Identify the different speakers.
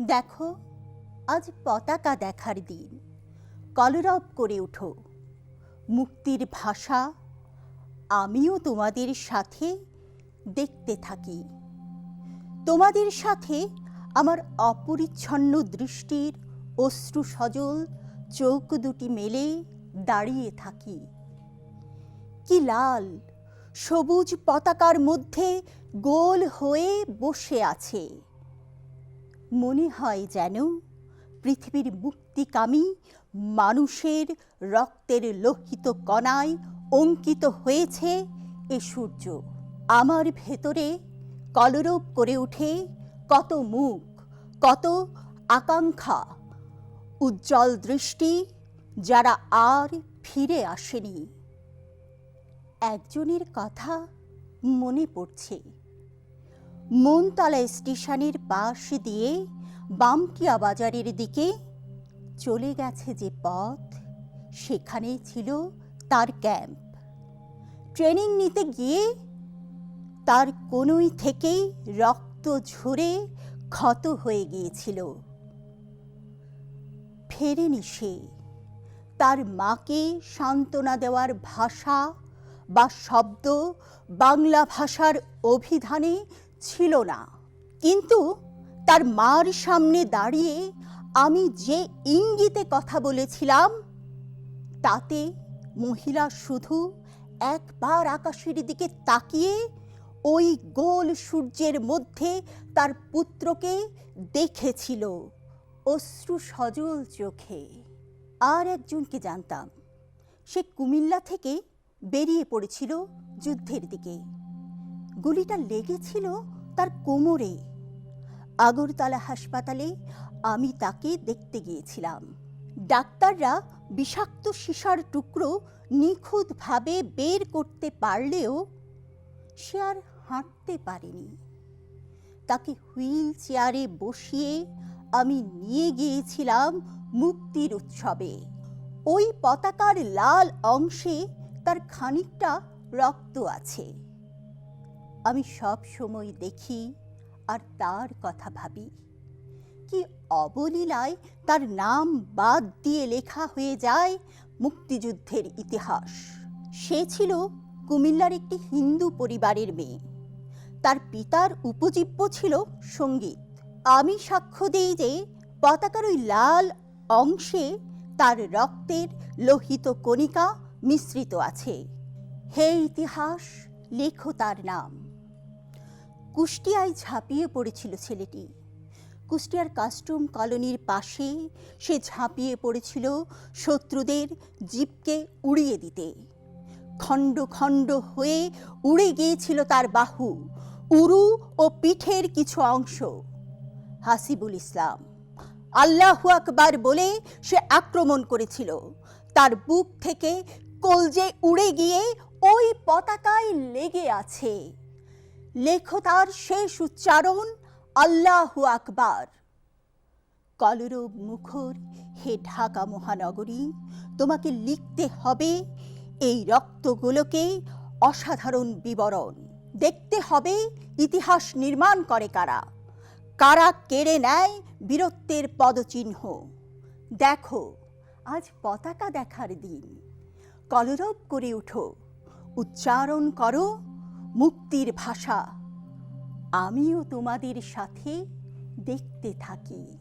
Speaker 1: দেখো, আজ পতাকা দেখার দিন। কলরব করে ওঠো, মুক্তির ভাষা আমিও তোমাদের সাথে দেখতে থাকি। তোমাদের সাথে আমার অপরিচ্ছন্ন দৃষ্টির অশ্রু সজল চোখ দুটি মেলে দাঁড়িয়ে থাকি। কি লাল সবুজ পতাকার মধ্যে গোল হয়ে বসে আছে। মনে হয় যেন পৃথিবীর মুক্তিকামী মানুষের রক্তের লোহিত কণায় অঙ্কিত হয়েছে এ সূর্য। আমার ভেতরে কলরব করে ওঠে কত মুখ, কত আকাঙ্ক্ষা, উজ্জ্বল দৃষ্টি, যারা আর ফিরে আসেনি। একজনের কথা মনে পড়ছে। মনতলা স্টেশনের পাশ দিয়ে বামকিয়া বাজারের দিকে চলে গেছে যে পথ, সেখানে ছিল তার ক্যাম্প। ট্রেনিং নিতে গিয়ে তার কনুই থেকেই রক্ত ঝরে ক্ষত হয়ে গিয়েছিল। ফেরেনি সে। তার মাকে সান্ত্বনা দেওয়ার ভাষা বা শব্দ বাংলা ভাষার অভিধানে ছিল না। কিন্তু তার মার সামনে দাঁড়িয়ে আমি যে ইঙ্গিতে কথা বলেছিলাম, তাতে মহিলা শুধু একবার আকাশের দিকে তাকিয়ে ওই গোল সূর্যের মধ্যে তার পুত্রকে দেখেছিল অশ্রু সজল চোখে। আর একজনকে জানতাম, সে কুমিল্লা থেকে বেরিয়ে পড়েছিল যুদ্ধের দিকে। গুলিটা লেগেছিল তার কোমরে। আগরতলা হাসপাতালে আমি তাকে দেখতে গিয়েছিলাম। ডাক্তাররা বিষাক্ত সীসার টুকরো নিখুঁতভাবে বের করতে পারলেও সে আর হাঁটতে পারেনি। তাকে হুইল চেয়ারে বসিয়ে আমি নিয়ে গিয়েছিলাম মুক্তির উৎসবে। ওই পতাকার লাল অংশে তার খানিকটা রক্ত আছে। আমি সব সময় দেখি আর তার কথা ভাবি। কি অবলীলায় তার নাম বাদ দিয়ে লেখা হয়ে যায় মুক্তিযুদ্ধের ইতিহাস। সে ছিল কুমিল্লার একটি হিন্দু পরিবারের মেয়ে। তার পিতার উপজীব্য ছিল সঙ্গীত। আমি সাক্ষ্য দিই যে পতাকার ওই লাল অংশে তার রক্তের লোহিত কণিকা মিশ্রিত আছে। হে ইতিহাস, লেখো তার নাম। কুষ্টিয়ায় ঝাঁপিয়ে পড়েছিল ছেলেটি। কুষ্টিয়ার কাস্টম কলোনির পাশে সে ঝাঁপিয়ে পড়েছিল শত্রুদের জিপকে উড়িয়ে দিতে। খণ্ড খণ্ড হয়ে উড়ে গিয়েছিল তার বাহু, উরু ও পিঠের কিছু অংশ। হাসিবুল ইসলাম আল্লাহু আকবার বলে সে আক্রমণ করেছিল। তার বুক থেকে কলজে উড়ে গিয়ে ওই পতাকায় লেগে আছে। লেখো তার শেষ উচ্চারণ, আল্লাহু আকবার। কলরব মুখর হে ঢাকা মহানগরী, তোমাকে লিখতে হবে এই রক্তগুলোকে অসাধারণ বিবরণ। দেখতে হবে ইতিহাস নির্মাণ করে কারা, কারা কেড়ে নেয় বীরত্বের পদচিহ্ন। দেখো, আজ পতাকা দেখার দিন। কলরব করে ওঠো, উচ্চারণ করো মুক্তির ভাষা। আমিও তোমাদের সাথে দেখতে থাকি।